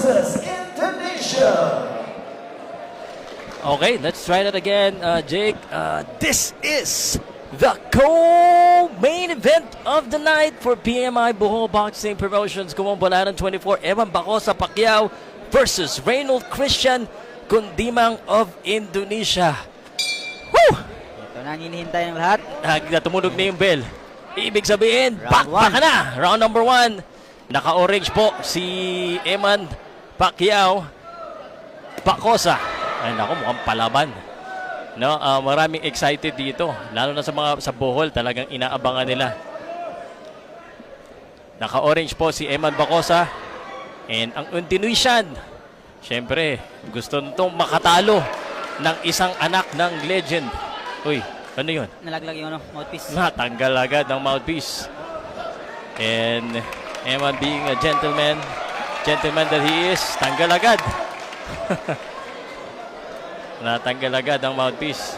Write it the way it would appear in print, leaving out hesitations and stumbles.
versus Indonesia. Okay, let's try that again, Jake. This is the co-main event of the night for PMI Bohol Boxing Promotions. Kumambalaran 24, Evan Bacosa Pacquiao versus Reynold Christian Kundimang of Indonesia. Woo! Ito na ang hinihintay ng lahat. Tumunog na yung bell. Ibig sabihin, Round bakbaka na. Round number 1. Naka-orange po si Eman Pacquiao Bacosa. Ay nako, mukhang palaban. No, maraming excited dito, lalo na sa Bohol, talagang inaabangan nila. Naka-orange po si Eman Bacosa and ang Indonesian. Siyempre, gusto nitong makatalo ng isang anak ng legend. Uy, ano yun? Nalaglag yung mouthpiece. Natanggal agad ng mouthpiece. And Eman being a gentleman that he is, tanggal agad. Natanggal agad ang mouthpiece.